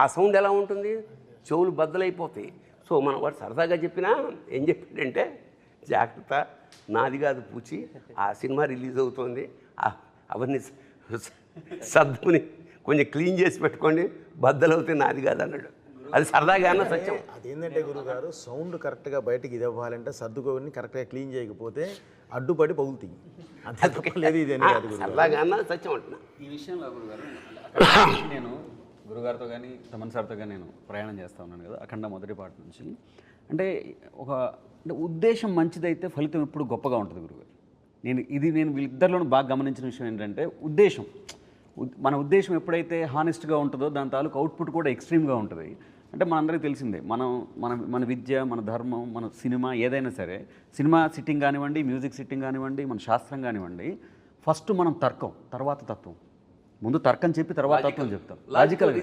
ఆ సౌండ్ ఎలా ఉంటుంది, చెవులు బద్దలైపోతాయి. సో మన వాడు సరదాగా చెప్పినా ఏం చెప్పాడంటే, జాగ్రత్త, నాది కాదు పూచి, ఆ సినిమా రిలీజ్ అవుతుంది, అవన్నీ సర్దుకుని కొంచెం క్లీన్ చేసి పెట్టుకోండి, బద్దలవుతే నాది కాదు అన్నాడు. అది సరదాగా అన్న సత్యం. అదేంటంటే గురుగారు, సౌండ్ కరెక్ట్గా బయటకి ఇది ఇవ్వాలంటే సర్దుకొని కరెక్ట్గా క్లీన్ చేయకపోతే అడ్డుపడి పగులుతాయి. లేదు ఇది సరదాగా అన్న సత్యం అంటున్నా. ఈ విషయంలో గురుగారు నేను గురుగారితో కానీ తమన్ సార్తో కానీ నేను ప్రయాణం చేస్తూ ఉన్నాను కదా అఖండ మొదటి పాట నుంచి. అంటే అంటే ఉద్దేశం మంచిదైతే ఫలితం ఎప్పుడు గొప్పగా ఉంటుంది గురుగారు. నేను వీళ్ళిద్దరిలోనూ బాగా గమనించిన విషయం ఏంటంటే ఉద్దేశం, మన ఉద్దేశం ఎప్పుడైతే హానెస్ట్గా ఉంటుందో దాని తాలూకు అవుట్పుట్ కూడా ఎక్స్ట్రీమ్గా ఉంటుంది. అంటే మనందరికీ తెలిసిందే, మన విద్య, మన ధర్మం, మన సినిమా ఏదైనా సరే, సినిమా సిట్టింగ్ కానివ్వండి, మ్యూజిక్ సిట్టింగ్ కానివ్వండి, మన శాస్త్రం కానివ్వండి, ఫస్ట్ మనం తర్కం, తర్వాత తత్వం. ముందు తర్కం చెప్పి తర్వాత తత్వం చెప్తాం, లాజికల్.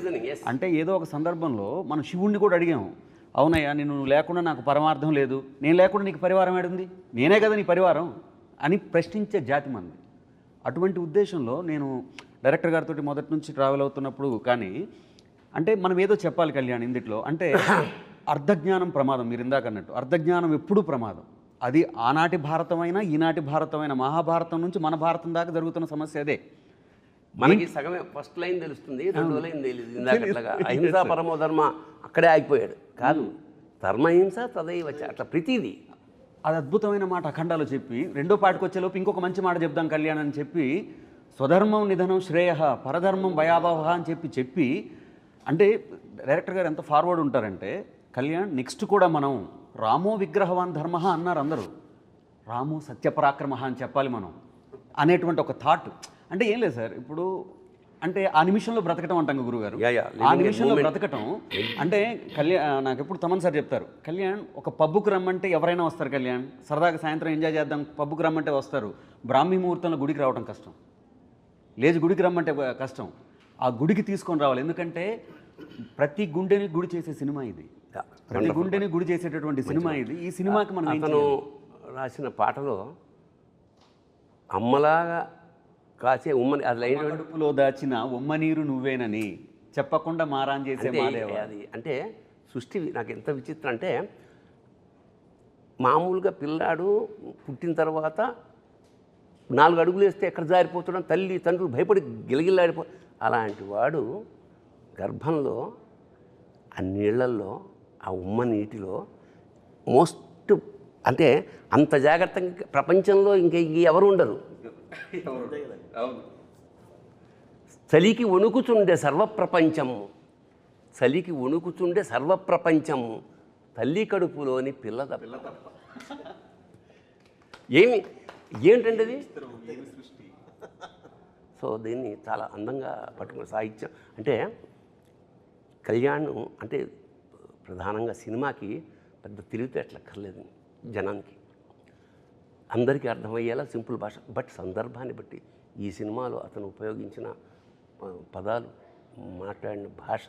అంటే ఏదో ఒక సందర్భంలో మనం శివుణ్ణి కూడా అడిగాము, అవునయ్యా నువ్వు లేకుండా నాకు పరమార్థం లేదు, నేను లేకుండా నీకు పరివారం ఏడుంది, నేనే కదా నీ పరివారం అని ప్రశ్నించే జాతి మంది. అటువంటి ఉద్దేశంలో నేను డైరెక్టర్ గారితో మొదటి నుంచి ట్రావెల్ అవుతున్నప్పుడు కానీ అంటే మనం ఏదో చెప్పాలి కళ్యాణ్ ఇందులో. అంటే అర్ధజ్ఞానం ప్రమాదం, మీరు ఇందాక అన్నట్టు అర్ధజ్ఞానం ఎప్పుడూ ప్రమాదం. అది ఆనాటి భారతమైనా ఈనాటి భారతమైన, మహాభారతం నుంచి మన భారతం దాకా జరుగుతున్న సమస్య అదే. మనకి సగమే ఫస్ట్ లైన్ తెలుస్తుంది, రెండో లైన్ తెలియదు. ఇందాకట్లాగా అహింసా పరమో ధర్మ అక్కడే ఆగిపోయాడు. కాదు, ధర్మహింస తదైవ చ, అట్లా ప్రతిదీ. అది అద్భుతమైన మాట అఖండాలో చెప్పి, రెండో పాటకు వచ్చేలోపు ఇంకొక మంచి మాట చెప్దాం కళ్యాణ్ అని చెప్పి, స్వధర్మం నిధనం శ్రేయ పరధర్మం భయాభవ అని చెప్పి అంటే డైరెక్టర్ గారు ఎంత ఫార్వర్డ్ ఉంటారంటే, కళ్యాణ్ నెక్స్ట్ కూడా మనం రామో విగ్రహవాన్ ధర్మ అన్నారు అందరూ, రామో సత్యపరాక్రమ అని చెప్పాలి మనం అనేటువంటి ఒక థాట్. అంటే ఏం లేదు సార్, ఇప్పుడు అంటే ఆ నిమిషంలో బ్రతకటం అంటాం గురుగారు, ఆ నిమిషంలో బ్రతకటం అంటే నాకు ఎప్పుడు తమన్ సార్ చెప్తారు, కళ్యాణ్ ఒక పబ్బుకు రమ్మంటే ఎవరైనా వస్తారు కళ్యాణ్, సరదాగా సాయంత్రం ఎంజాయ్ చేద్దాం పబ్బుకు రమ్మంటే వస్తారు, బ్రాహ్మీ ముహూర్తంలో గుడికి రావడం కష్టం, లేచి గుడికి రమ్మంటే కష్టం, ఆ గుడికి తీసుకొని రావాలి. ఎందుకంటే ప్రతి గుండెని గుడి చేసే సినిమా ఇది, ప్రతి గుండెని గుడి చేసేటటువంటి సినిమా ఇది. ఈ సినిమాకి మనం అతను రాసిన పాటలో అమ్మలాగా కాసే ఉమ్మని, అది కడుపులో దాచిన ఉమ్మ నీరు నువ్వేనని చెప్పకుండా మారాన్ చేసే అది. అంటే సృష్టి నాకు ఎంత విచిత్రం అంటే, మామూలుగా పిల్లాడు పుట్టిన తర్వాత 4 అడుగులు వేస్తే ఎక్కడ జారిపోతాడో తల్లి తండ్రులు భయపడి గిలగిల్లాడిపో, అలాంటి వాడు గర్భంలో ఆ నీళ్లల్లో, ఆ ఉమ్మ నీటిలో మోస్ట్ అంటే అంత జాగ్రత్తగా ప్రపంచంలో ఇంకా ఎవరు ఉండరు. చలికి వణుకుచుండే సర్వప్రపంచము, చలికి వణుకుచుండే సర్వప్రపంచము, తల్లి కడుపులోని పిల్ల తప్ప. ఏంటండి అది? సో దీన్ని చాలా అందంగా పట్టుకున్న సాహిత్యం. అంటే కళ్యాణ్ అంటే ప్రధానంగా సినిమాకి పెద్ద తెలివితేటలక్కర్లేదు, జనానికి అందరికీ అర్థమయ్యేలా సింపుల్ భాష, బట్ సందర్భాన్ని బట్టి ఈ సినిమాలో అతను ఉపయోగించిన పదాలు, మాట్లాడిన భాష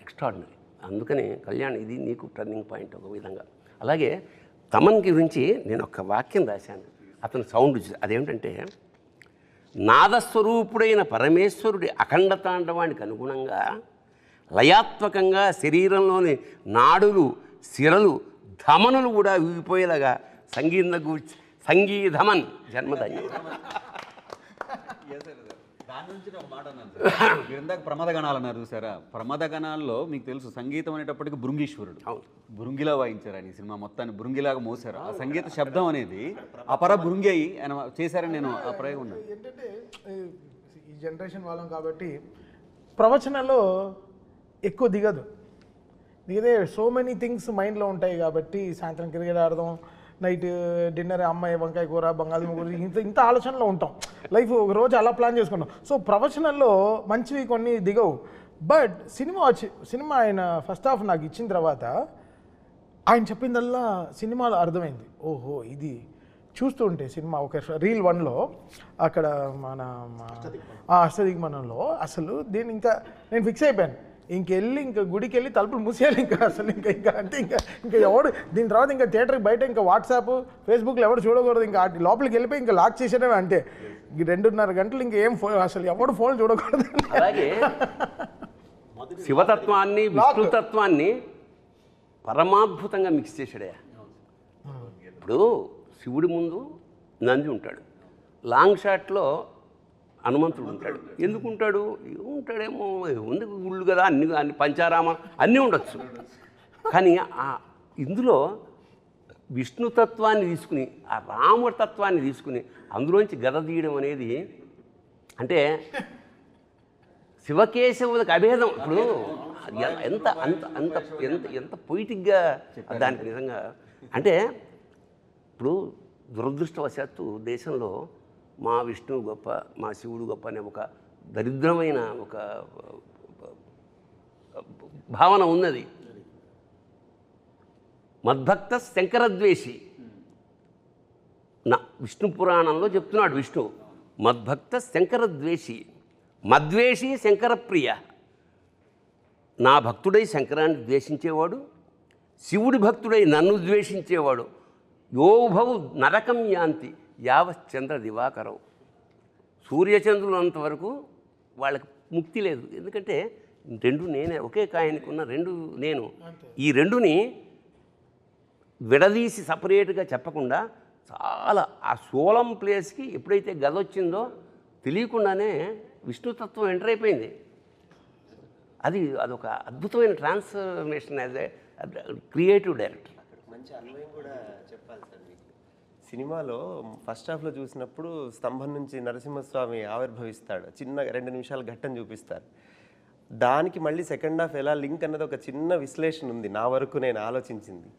ఎక్స్ట్రాడినరీ. అందుకని కళ్యాణ్ ఇది నీకు టర్నింగ్ పాయింట్ ఒక విధంగా. అలాగే తమన్ గురించి నేను ఒక వాక్యం రాశాను, అతను సౌండ్ అదేమిటంటే, నాదస్వరూపుడైన పరమేశ్వరుడి అఖండ తాండవానికి అనుగుణంగా లయాత్మకంగా శరీరంలోని నాడులు, సిరలు, ధమనులు కూడా విడిపోయేలాగా సంగీధమన్ జన్మధన్యం. దాని నుంచి ఒక మాట అన్నారు సార్, మీరు ఇందాక ప్రమాదగణాలు అన్నారు చూసారా, ప్రమాదగణాల్లో మీకు తెలుసు సంగీతం అనేటప్పటికి భృంగీశ్వరుడు, భృంగిలా వాయించారు ఆయన, ఈ సినిమా మొత్తాన్ని భృంగిలాగా మోసారు. ఆ సంగీత శబ్దం అనేది అపర భృంగి అయి ఆయన చేశారని నేను ఆ ప్రయోగం ఉన్నాను. ఏంటంటే ఈ జనరేషన్ వాళ్ళం కాబట్టి ప్రవచనాల్లో ఎక్కువ దిగదు, దిగదే సో మెనీ థింగ్స్ మైండ్లో ఉంటాయి కాబట్టి, సాయంత్రం క్రికెట్ ఆడదాం, నైట్ డిన్నర్ అమ్మాయి వంకాయ కూర, బంగాళదుంప కూర, ఇంత ఆలోచనలో ఉంటాం, లైఫ్ ఒక రోజు అలా ప్లాన్ చేసుకుంటాం. సో ప్రవచనాల్లో మంచివి కొన్ని దిగవు. బట్ సినిమా ఆయన ఫస్ట్ హాఫ్ నాకు ఇచ్చిన తర్వాత ఆయన చెప్పిందల్లా సినిమాలో అర్థమైంది. ఓహో, ఇది చూస్తూ ఉంటే సినిమా ఒక రీల్ 1లో అక్కడ మన అష్టదిగ్మనంలో అసలు దీన్ని ఇంకా నేను ఫిక్స్ అయిపోయాను, ఇంకెళ్ళి ఇంకా గుడికి వెళ్ళి తలుపులు మూసేయాలి ఇంకా అసలు ఇంకా అంటే ఇంకా ఎవడు దీని తర్వాత ఇంకా థియేటర్కి బయట ఇంకా వాట్సాప్ ఫేస్బుక్లో ఎవరు చూడకూడదు, ఇంకా లోపలికి వెళ్ళిపోయి ఇంకా లాక్ చేసేయడమే, అంటే 2.5 గంటలు ఇంకా ఏం అసలు ఎవడు ఫోన్ చూడకూడదు. అలాగే శివతత్వాన్ని విష్ణుతత్వాన్ని పరమాద్భుతంగా మిక్స్ చేశాడయ్యా. ఇప్పుడు శివుడి ముందు నంది ఉంటాడు, లాంగ్ షాట్లో హనుమంతుడు ఉంటాడు. ఎందుకు ఉంటాడు? ఉంటాడేమో, ఉంది గుళ్ళు కదా, అన్ని పంచారామ అన్నీ ఉండొచ్చు. కానీ ఇందులో విష్ణుతత్వాన్ని తీసుకుని ఆ రామతత్వాన్ని తీసుకుని అందులోంచి గద తీయడం అనేది అంటే శివకేశవులకు అభేదం. ఇప్పుడు ఎంత అంత అంత ఎంత ఎంత పొయిటిక్గా దానికి నిజంగా అంటే ఇప్పుడు దురదృష్టవశాత్తు దేశంలో మా విష్ణువు గొప్ప, మా శివుడు గొప్ప అనే ఒక దరిద్రమైన ఒక భావన ఉన్నది. మద్భక్త శంకరద్వేషి నా విష్ణు పురాణంలో చెప్తున్నాడు విష్ణువు, మద్భక్త శంకరద్వేషి, మద్వేషి శంకరప్రియ. నా భక్తుడై శంకరాన్ని ద్వేషించేవాడు, శివుడి భక్తుడై నన్ను ద్వేషించేవాడు, యోభౌ నరకం యాంతి యావశ్చంద్ర దివాకరం. సూర్యచంద్రులు అంతవరకు వాళ్ళకి ముక్తి లేదు. ఎందుకంటే రెండు నేనే, ఒకే కాయానికి ఉన్న రెండు నేను. ఈ రెండుని విడదీసి సపరేట్గా చెప్పకుండా చాలా ఆ సోలం ప్లేస్కి ఎప్పుడైతే గద వచ్చిందో తెలియకుండానే విష్ణుతత్వం ఎంటర్ అయిపోయింది. అదొక అద్భుతమైన transformation as a creative director. మంచి అన్వయం కూడా చెప్పాలి సార్ మీకు. సినిమాలో ఫస్ట్ హాఫ్లో చూసినప్పుడు స్తంభం నుంచి నరసింహస్వామి ఆవిర్భవిస్తాడు, చిన్న 2 నిమిషాల ఘట్టం చూపిస్తారు. దానికి మళ్ళీ సెకండ్ హాఫ్ ఎలా లింక్ అన్నది ఒక చిన్న విశ్లేషణ ఉంది నా వరకు నేను ఆలోచించింది.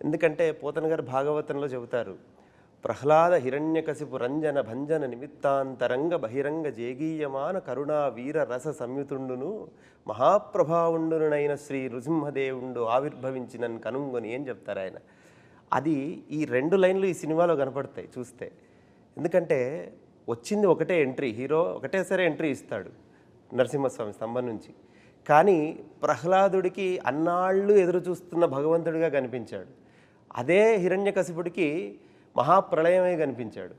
ఎందుకంటే పోతన గారు భాగవతంలో చెబుతారు, ప్రహ్లాద హిరణ్యకశిపు రంజన భంజన నిమిత్తాంతరంగ బహిరంగ జేగీయమాన కరుణా వీర రస సంయుతుండును మహాప్రభావుండునైన శ్రీ నృసింహదేవుండు ఆవిర్భవించినన్ కనుంగొని అని చెప్తారు ఆయన. అది ఈ 2 లైన్లు ఈ సినిమాలో కనపడతాయి చూస్తే. ఎందుకంటే వచ్చింది ఒకటే ఎంట్రీ, హీరో ఒకటేసారి ఎంట్రీ ఇస్తాడు నరసింహస్వామి స్తంభం నుంచి. కానీ ప్రహ్లాదుడికి అన్నాళ్ళు ఎదురు చూస్తున్న భగవంతుడిగా కనిపించాడు. అదే హిరణ్యకశిపుడికి మహాప్రళయమే కనిపించాడు.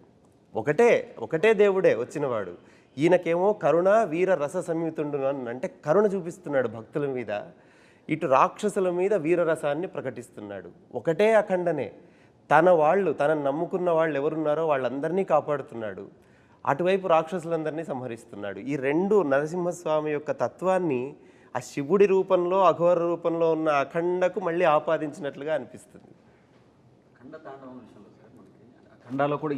ఒకటే దేవుడే వచ్చినవాడు. ఈయనకేమో కరుణ వీర రస సంయుతుండు అంటే కరుణ చూపిస్తున్నాడు భక్తుల మీద, ఇటు రాక్షసుల మీద వీరరసాన్ని ప్రకటిస్తున్నాడు. ఒకటే అఖండనే, తనను నమ్ముకున్న వాళ్ళు ఎవరున్నారో వాళ్ళందరినీ కాపాడుతున్నాడు, అటువైపు రాక్షసులందరినీ సంహరిస్తున్నాడు. ఈ 2 నరసింహస్వామి యొక్క తత్వాన్ని ఆ శివుడి రూపంలో అఘోర రూపంలో ఉన్న అఖండకు మళ్ళీ ఆపాదించినట్లుగా అనిపిస్తుంది. అఖండ తాండవం విషయంలో సార్ మనకి అఖండాలో కూడా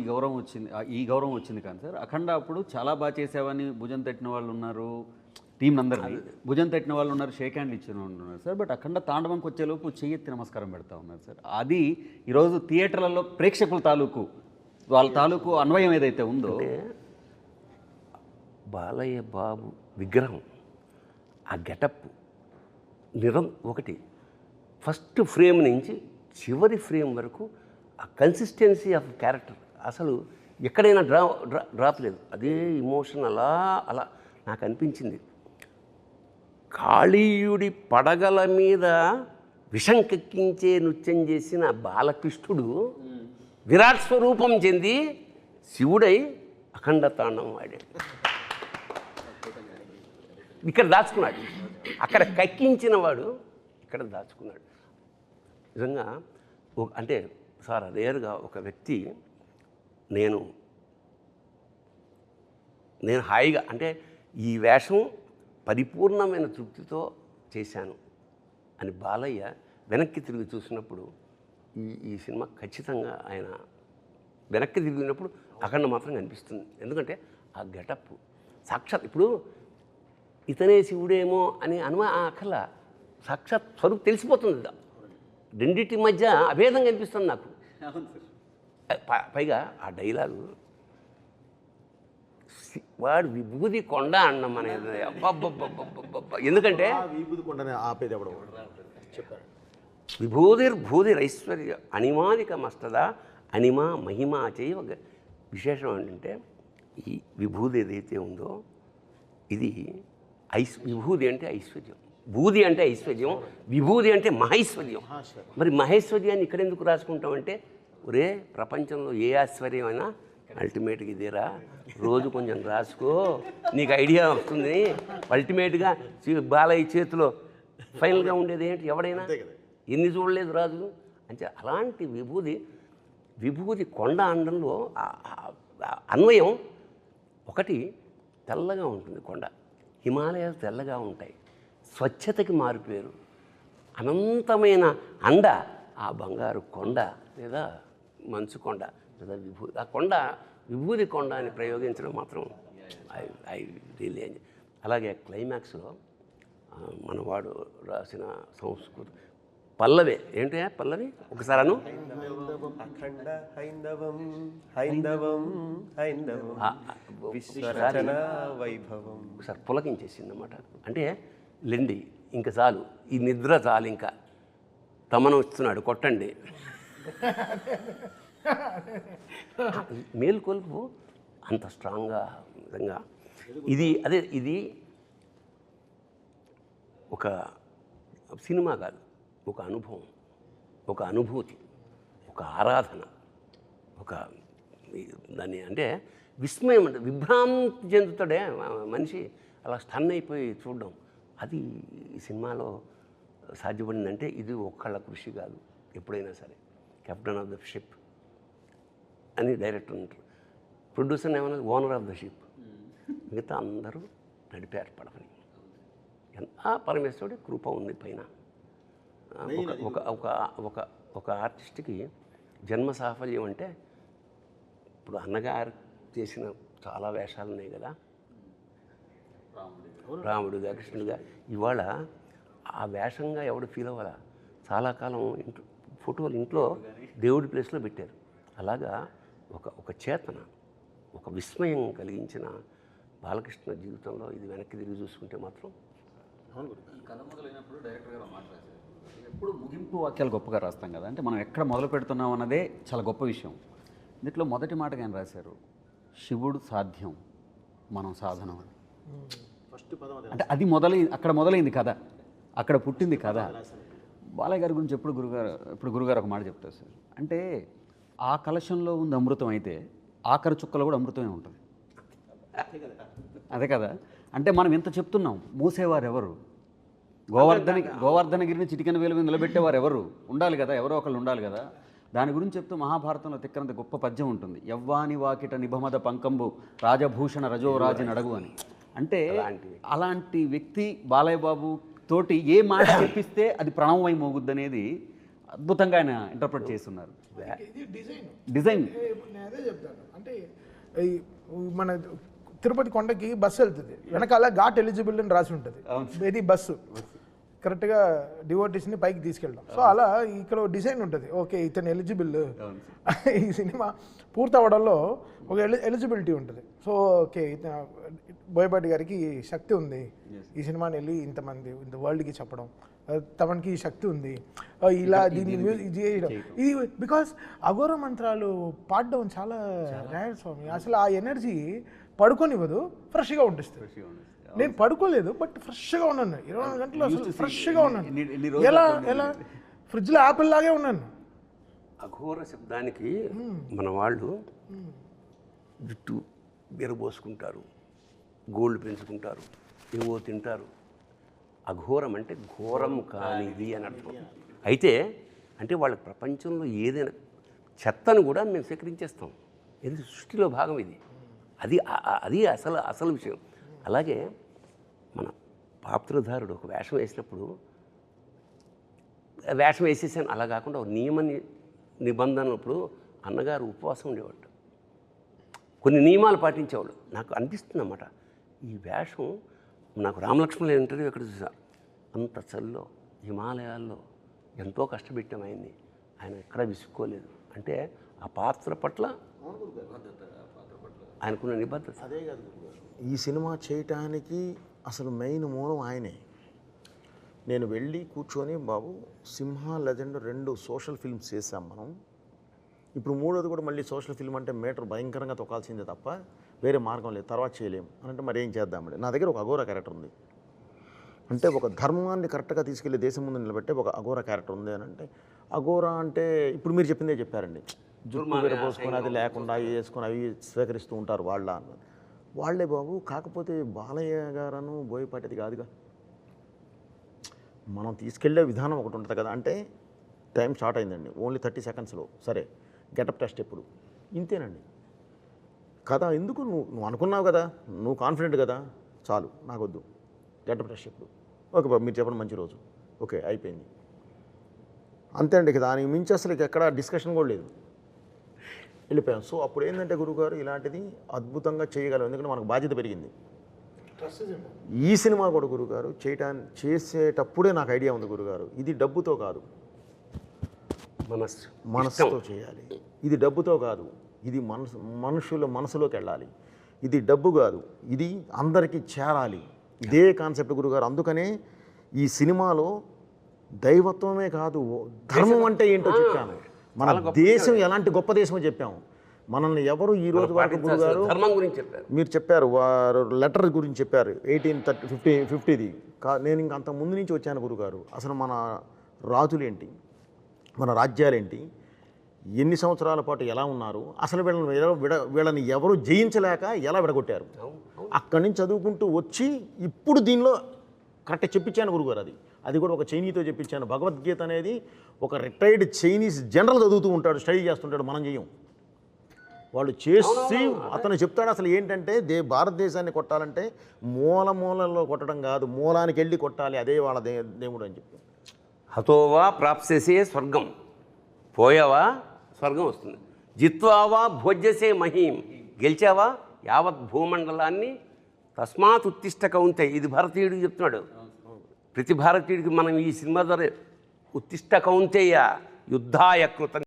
ఈ గౌరవం వచ్చింది కానీ సార్, అఖండ అప్పుడు చాలా బాగా చేసావని భుజం తట్టిన వాళ్ళు ఉన్నారు, టీం అందరినీ భుజం తట్టిన వాళ్ళు ఉన్నారు, షేక్ హ్యాండ్ ఇచ్చిన వాళ్ళు ఉన్నారు సార్. బట్ అఖండ తాండవంకి వచ్చేలోపు చెయ్యెత్తి నమస్కారం పెడతా ఉన్నారు సార్. అది ఈరోజు థియేటర్లలో ప్రేక్షకుల వాళ్ళ తాలూకు అన్వయం ఏదైతే ఉందో, బాలయ్య బాబు విగ్రహం ఆ గెటప్ ఒకటి ఫస్ట్ ఫ్రేమ్ నుంచి చివరి ఫ్రేమ్ వరకు ఆ కన్సిస్టెన్సీ ఆఫ్ క్యారెక్టర్ అసలు ఎక్కడైనా డ్రాప్ లేదు. అదే ఇమోషన్ అలా నాకు అనిపించింది. కాళీయుడి పడగల మీద విషం కెక్కించే నృత్యం చేసిన బాలకృష్ణుడు విరాట్ స్వరూపం చెంది శివుడై అఖండ తాండవం ఆడాడు. ఇక్కడ దాచుకున్నాడు, అక్కడ కక్కించిన వాడు ఇక్కడ దాచుకున్నాడు. నిజంగా అంటే సార్ రేరుగా ఒక వ్యక్తి నేను హాయిగా అంటే ఈ వేషం పరిపూర్ణమైన తృప్తితో చేశాను అని బాలయ్య వెనక్కి తిరిగి చూసినప్పుడు ఈ సినిమా ఖచ్చితంగా ఆయన వెనక్కి తిరిగినప్పుడు అఖండ మాత్రం కనిపిస్తుంది. ఎందుకంటే ఆ గెటప్ సాక్షాత్ ఇప్పుడు ఇతనే శివుడేమో అని అక్కర్లా, సాక్షాత్ స్వరూపు తెలిసిపోతుంది. రెండింటి మధ్య అభేదం కనిపిస్తుంది నాకు. పైగా ఆ డైలాగు వాడు విభూది కొండ అన్నం అనేది ఎందుకంటే విభూతిర్భూతిరైశ్వర్య అణిమాదికమస్తదా అణిమా మహిమా చేయవ. విశేషం ఏంటంటే ఈ విభూతి ఏదైతే ఉందో ఇది విభూతి అంటే ఐశ్వర్యం, భూది అంటే ఐశ్వర్యం, విభూతి అంటే మహైశ్వర్యం. మరి మహేశ్వర్యాన్ని ఇక్కడ ఎందుకు రాసుకుంటామంటే ఒరే ప్రపంచంలో ఏ ఐశ్వర్యమైనా అల్టిమేట్గా ఇదేరా, రోజు కొంచెం రాసుకో, నీకు ఐడియా వస్తుంది. అల్టిమేట్గా బాలయ్య చేతిలో ఫైనల్గా ఉండేది ఏంటి? ఎవడైనా ఎన్ని చూడలేదు రాజు అంటే. అలాంటి విభూది కొండ అండంలో అన్వయం. ఒకటి తెల్లగా ఉంటుంది కొండ, హిమాలయాలు తెల్లగా ఉంటాయి, స్వచ్ఛతకి మారిపోయారు. అనంతమైన అండ ఆ బంగారు కొండ లేదా మంచు కొండ లేదా విభూది. ఆ కొండ విభూది కొండ అని ప్రయోగించడం మాత్రం ఐ రియల్లీ ఎంజాయ్. అలాగే క్లైమాక్స్లో మనవాడు రాసిన సంస్కృతి పల్లవి ఏంటి? పల్లవి ఒకసారి అను. అఖండ హైందవం హైందవం హైందవం విశ్వరచన వైభవం. ఒకసారి పులకించేసింది అన్నమాట. అంటే లెండి, ఇంకా చాలు, ఈ నిద్ర చాలు, ఇంకా తమను ఇస్తున్నాడు కొట్టండి. మేల్కొల్పు అంత స్ట్రాంగ్గా విధంగా ఇది ఒక సినిమా కాదు, ఒక అనుభవం, ఒక అనుభూతి, ఒక ఆరాధన, ఒక దాన్ని అంటే విస్మయం, అంటే విభ్రాంతి చెందుతాడే మనిషి, అలా స్టన్ అయిపోయి చూడడం. అది ఈ సినిమాలో సాధ్యపడిందంటే ఇది ఒక్కళ్ళ కృషి కాదు. ఎప్పుడైనా సరే కెప్టెన్ ఆఫ్ ద షిప్ అని డైరెక్టర్ ఉంటారు, ప్రొడ్యూసర్ ఏమన్నా ఓనర్ ఆఫ్ ద షిప్, మిగతా అందరూ నడిపారు పడవని. ఎంత పరమేశ్వరుడి కృప ఉంది పైన. ఒక ఒక ఒక ఒక ఆర్టిస్ట్కి జన్మ సాఫల్యం అంటే, ఇప్పుడు అన్నగారు చేసిన చాలా వేషాలు ఉన్నాయి కదా, రాముడుగా కృష్ణుడిగా. ఇవాళ ఆ వేషంగా ఎవడు ఫీల్ అవ్వాలా? చాలా కాలం ఇంట్లో ఫోటోలు ఇంట్లో దేవుడి ప్లేస్లో పెట్టారు. అలాగా ఒక చేతన, ఒక విస్మయం కలిగించిన బాలకృష్ణ జీవితంలో ఇది వెనక్కి తిరిగి చూసుకుంటే మాత్రం. కథ మొదలైనప్పుడు డైరెక్టర్ గారు మాట్లాడారు, ఎప్పుడు ముగింపు వాక్యాలు గొప్పగా రాస్తాం కదా, అంటే మనం ఎక్కడ మొదలు పెడుతున్నాం అన్నదే చాలా గొప్ప విషయం. దీంట్లో మొదటి మాటగా ఆయన రాశారు, శివుడు సాధ్యం, మనం సాధనం అని. అంటే అది అక్కడ మొదలైంది కథ, అక్కడ పుట్టింది కథ. బాలయ్య గారి గురించి ఎప్పుడు గురుగారు ఒక మాట చెప్తారు సార్, అంటే ఆ కలశంలో ఉంది అమృతం అయితే ఆఖరి చుక్కలో కూడా అమృతమే ఉంటుంది. అదే కదా, అంటే మనం ఎంత చెప్తున్నాం, మూసేవారు ఎవరు? గోవర్ధనగిరిని చిటికెన వేలు మీద నిలబెట్టేవారు ఎవరు? ఉండాలి కదా, ఎవరో ఒకళ్ళు ఉండాలి కదా. దాని గురించి చెప్తూ మహాభారతంలో తిక్కనంత గొప్ప పద్యం ఉంటుంది, యవ్వాని వాకిట నిభమద పంకంబు రాజభూషణ రజోరాజు నడగు అని. అంటే అలాంటి వ్యక్తి బాలయ్య బాబు తోటి ఏ మాట చెప్పిస్తే అది ప్రణవమై మోగుద్ది అనేది అద్భుతంగా ఆయన ఇంటర్ప్రిట్ చేస్తున్నారు. డిజైన్ నేను అదే చెప్తాను, అంటే మన తిరుపతి కొండకి బస్సు వెళ్తుంది, వెనకాల ఘాట్ ఎలిజిబుల్ అని రాసి ఉంటుంది. ఇది బస్సు కరెక్ట్గా డివోటీస్ని పైకి తీసుకెళ్ళడం. సో అలా ఇక్కడ డిజైన్ ఉంటుంది, ఓకే ఇతను ఎలిజిబుల్. ఈ సినిమా పూర్తి అవ్వడంలో ఒక ఎలిజిబిలిటీ ఉంటుంది. సో ఓకే బోయపాటి గారికి శక్తి ఉంది ఈ సినిమాని వెళ్ళి ఇంతమంది ఇంత వరల్డ్కి చెప్పడం, తమకి శక్తి ఉంది ఇలా దీన్ని ఇది చేయడం. ఇది బికాస్ అఘోర మంత్రాలు పాడడం చాలా రేర్ స్వామి. అసలు ఆ ఎనర్జీ పడుకోనివ్వదు, ఫ్రెష్గా ఉంటుంది. నేను పడుకోలేదు బట్ ఫ్రెష్గా ఉన్నాను, 24 గంటలు అసలు ఫ్రెష్గా ఉన్నాను. ఎలా ఫ్రిడ్జ్లో యాపిల్ లాగే ఉన్నాను. అఘోర శబ్దానికి మన వాళ్ళు జుట్టు బెరబోసుకుంటారు, గోల్డ్ పెంచుకుంటారు, ఏవో తింటారు. అఘోరం అంటే ఘోరం కానిది అని అర్థం. అయితే అంటే వాళ్ళ ప్రపంచంలో ఏదైనా చెత్తను కూడా మేము స్వీకరించేస్తాం, ఇది సృష్టిలో భాగం. ఇది అది అసలు విషయం. అలాగే మన పాత్రధారుడు ఒక వేషం వేసినప్పుడు వేషం వేసేసాను అలా కాకుండా ఒక నిబంధనప్పుడు అన్నగారు ఉపవాసం ఉండేవాడు, కొన్ని నియమాలు పాటించేవాడు. నాకు అనిపిస్తుంది అన్నమాట, ఈ వేషం నాకు రామలక్ష్మణుల ఇంటర్వ్యూ ఎక్కడ చూసాను, అంత చల్లో హిమాలయాల్లో ఎంతో కష్టపెట్టాం ఆయన్ని, ఆయన ఎక్కడ విసుక్కోలేదు. అంటే ఆ పాత్ర పట్ల ఆయనకున్న నిబద్ధత. అదే కాదు, ఈ సినిమా చేయటానికి అసలు మెయిన్ మూలం ఆయనే. నేను వెళ్ళి కూర్చొని బాబు సింహ లెజెండ్ 2 సోషల్ ఫిల్మ్స్ చేసాం మనం, ఇప్పుడు 3వది కూడా మళ్ళీ సోషల్ ఫిల్మ్ అంటే మీటర్ భయంకరంగా తొక్కాల్సిందే తప్ప వేరే మార్గం లేదు, తర్వాత చేయలేము అని అంటే మరి ఏం చేద్దామండి. నా దగ్గర ఒక అఘోర క్యారెక్టర్ ఉంది అంటే, ఒక ధర్మాన్ని కరెక్ట్గా తీసుకెళ్ళి దేశం ముందు నిలబెట్టే ఒక అఘోర క్యారెక్టర్ ఉంది అని అంటే, అఘోర అంటే ఇప్పుడు మీరు చెప్పిందే చెప్పారండి, జుట్టు విరపోసుకొని అది లేకుండా అవి వేసుకొని అవి స్వీకరిస్తూ ఉంటారు వాళ్ళే బాబు. కాకపోతే బాలయ్య గారను బోయపాటిది కాదుగా, మనం తీసుకెళ్లే విధానం ఒకటి ఉంటుంది కదా. అంటే టైం షార్ట్ అయిందండి, ఓన్లీ 30 సెకండ్స్లో, సరే గెటప్ టెస్ట్ ఎప్పుడు ఇంతేనండి కదా. ఎందుకు నువ్వు అనుకున్నావు కదా, నువ్వు కాన్ఫిడెంట్ కదా, చాలు నాకొద్దు గెటప్ టెస్ట్ ఎప్పుడు, ఓకే బాబు మీరు చెప్పండి మంచి రోజు, ఓకే అయిపోయింది అంతే అండి. దానికి మించి అసలు ఎక్కడ డిస్కషన్ కూడా లేదు, వెళ్ళిపోయాం. సో అప్పుడు ఏంటంటే గురుగారు ఇలాంటిది అద్భుతంగా చేయగలం, ఎందుకంటే మనకు బాధ్యత పెరిగింది. ఈ సినిమా కూడా గురుగారు చేసేటప్పుడే నాకు ఐడియా ఉంది గురుగారు, ఇది డబ్బుతో కాదు, మనసుతో చేయాలి. ఇది డబ్బుతో కాదు, ఇది మనుషుల మనసులోకి వెళ్ళాలి. ఇది డబ్బు కాదు, ఇది అందరికీ చేరాలి. ఇదే కాన్సెప్ట్ గురుగారు. అందుకనే ఈ సినిమాలో దైవత్వమే కాదు, ధర్మం అంటే ఏంటో చెప్పాను. మన దేశం ఎలాంటి గొప్ప దేశమో చెప్పాము. మనల్ని ఎవరు ఈ రోజు వరకు గురుగారు ధర్మం గురించి చెప్పారు, మీరు చెప్పారు, వారు లెటర్ గురించి చెప్పారు 1850ది. నేను ఇంక అంత ముందు నుంచి వచ్చాను గురుగారు. అసలు మన రాజులేంటి, మన రాజ్యాలేంటి, ఎన్ని సంవత్సరాల పాటు ఎలా ఉన్నారు, అసలు వీళ్ళని ఎవరు జయించలేక ఎలా విడగొట్టారు, అక్కడి నుంచి చదువుకుంటూ వచ్చి ఇప్పుడు దీనిలో కరెక్ట్ చెప్పించాను గురుగారు. అది కూడా ఒక చైనీతో చెప్పించాను. భగవద్గీత అనేది ఒక రిటైర్డ్ చైనీస్ జనరల్ చదువుతూ ఉంటాడు, స్టడీ చేస్తుంటాడు, మనం చెయ్యం. వాళ్ళు చేసి అతను చెప్తాడు అసలు ఏంటంటే భారతదేశాన్ని కొట్టాలంటే మూలలో కొట్టడం కాదు, మూలానికి వెళ్ళి కొట్టాలి, అదే వాళ్ళ దేవుడు అని చెప్పి. హతోవా ప్రాప్స్యసే స్వర్గం, పోయావా స్వర్గం వస్తుంది. జిత్వావా భోజ్యసే మహీం, గెలిచావా యావత్ భూమండలాన్ని. తస్మాత్ ఉత్తిష్ట కౌంతే, ఇది భారతీయుడికి చెప్తున్నాడు. ప్రతి భారతీయుడికి మనం ఈ సినిమా ద్వారా ఉత్తిష్ట కౌంతేయ యుద్ధాయ కృత